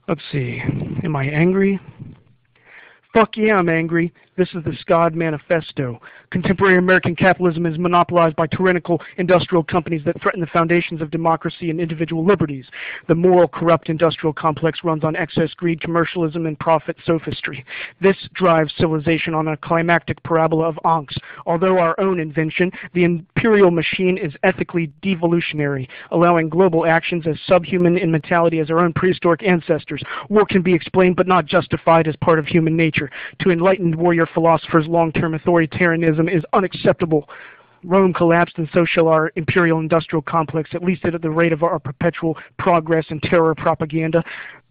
Let's see. Am I angry? Fuck yeah, I'm angry. This is the SCOD Manifesto. Contemporary American capitalism is monopolized by tyrannical industrial companies that threaten the foundations of democracy and individual liberties. The moral, corrupt industrial complex runs on excess greed, commercialism, and profit sophistry. This drives civilization on a climactic parabola of angst. Although our own invention, the imperial machine is ethically devolutionary, allowing global actions as subhuman in mentality as our own prehistoric ancestors. War can be explained but not justified as part of human nature. To enlightened warrior philosophers, long-term authoritarianism is unacceptable. Rome collapsed, and so shall our imperial industrial complex, at least at the rate of our perpetual progress and terror propaganda.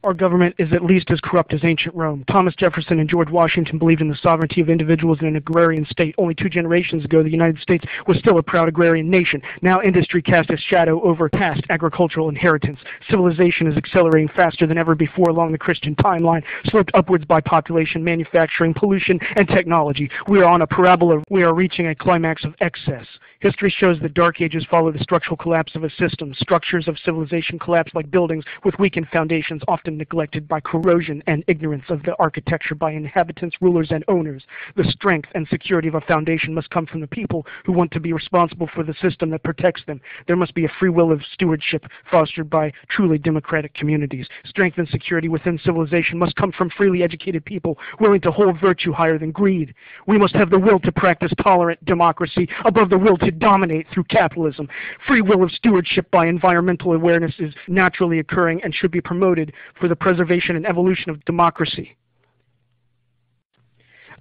Our government is at least as corrupt as ancient Rome. Thomas Jefferson and George Washington believed in the sovereignty of individuals in an agrarian state. Only 2 generations ago, the United States was still a proud agrarian nation. Now industry casts a shadow over past agricultural inheritance. Civilization is accelerating faster than ever before along the Christian timeline, sloped upwards by population, manufacturing, pollution, and technology. We are on a parabola. We are reaching a climax of excess. History shows that dark ages follow the structural collapse of a system. Structures of civilization collapse like buildings with weakened foundations, often neglected by corrosion and ignorance of the architecture by inhabitants, rulers, and owners. The strength and security of a foundation must come from the people who want to be responsible for the system that protects them. There must be a free will of stewardship fostered by truly democratic communities. Strength and security within civilization must come from freely educated people willing to hold virtue higher than greed. We must have the will to practice tolerant democracy above the will to dominate through capitalism. Free will of stewardship by environmental awareness is naturally occurring and should be promoted for the preservation and evolution of democracy.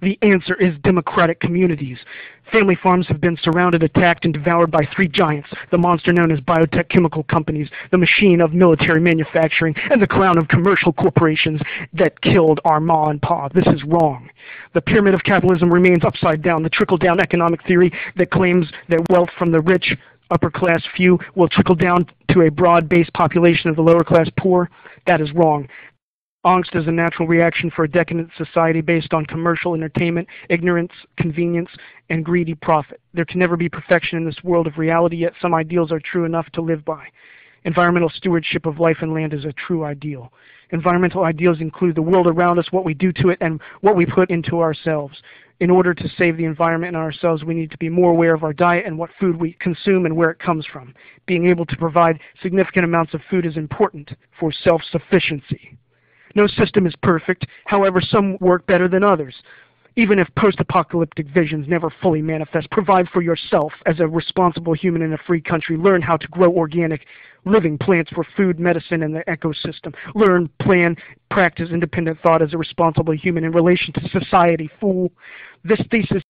The answer is democratic communities. Family farms have been surrounded, attacked, and devoured by 3 giants, the monster known as biotech chemical companies, the machine of military manufacturing, and the clown of commercial corporations that killed our ma and pa. This is wrong. The pyramid of capitalism remains upside down. The trickle-down economic theory that claims that wealth from the rich upper-class few will trickle down to a broad-based population of the lower-class poor, that is wrong. Angst is a natural reaction for a decadent society based on commercial entertainment, ignorance, convenience, and greedy profit. There can never be perfection in this world of reality, yet some ideals are true enough to live by. Environmental stewardship of life and land is a true ideal. Environmental ideals include the world around us, what we do to it, and what we put into ourselves. In order to save the environment and ourselves, we need to be more aware of our diet and what food we consume and where it comes from. Being able to provide significant amounts of food is important for self-sufficiency. No system is perfect, however, some work better than others. Even if post-apocalyptic visions never fully manifest, provide for yourself as a responsible human in a free country. Learn how to grow organic living plants for food, medicine, and the ecosystem. Learn, plan, practice independent thought as a responsible human in relation to society, fool. This thesis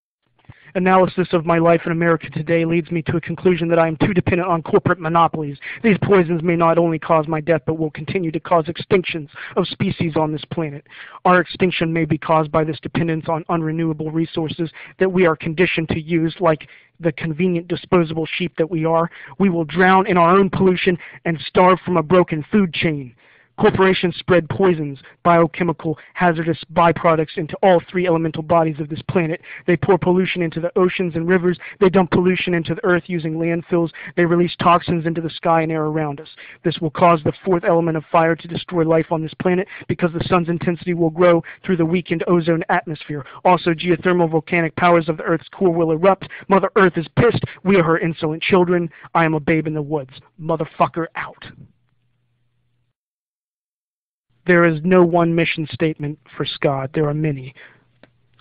analysis of my life in America today leads me to a conclusion that I am too dependent on corporate monopolies. These poisons may not only cause my death, but will continue to cause extinctions of species on this planet. Our extinction may be caused by this dependence on unrenewable resources that we are conditioned to use, like the convenient disposable sheep that we are. We will drown in our own pollution and starve from a broken food chain. Corporations spread poisons, biochemical, hazardous byproducts into all 3 elemental bodies of this planet. They pour pollution into the oceans and rivers. They dump pollution into the earth using landfills. They release toxins into the sky and air around us. This will cause the 4th element of fire to destroy life on this planet because the sun's intensity will grow through the weakened ozone atmosphere. Also, geothermal volcanic powers of the earth's core will erupt. Mother Earth is pissed. We are her insolent children. I am a babe in the woods. Motherfucker out. There is no one mission statement for SCOD. There are many.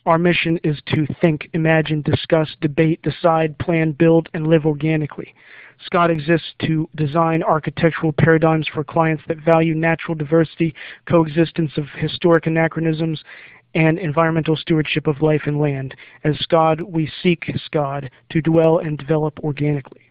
Our mission is to think, imagine, discuss, debate, decide, plan, build, and live organically. SCOD exists to design architectural paradigms for clients that value natural diversity, coexistence of historic anachronisms, and environmental stewardship of life and land. As SCOD, we seek SCOD to dwell and develop organically.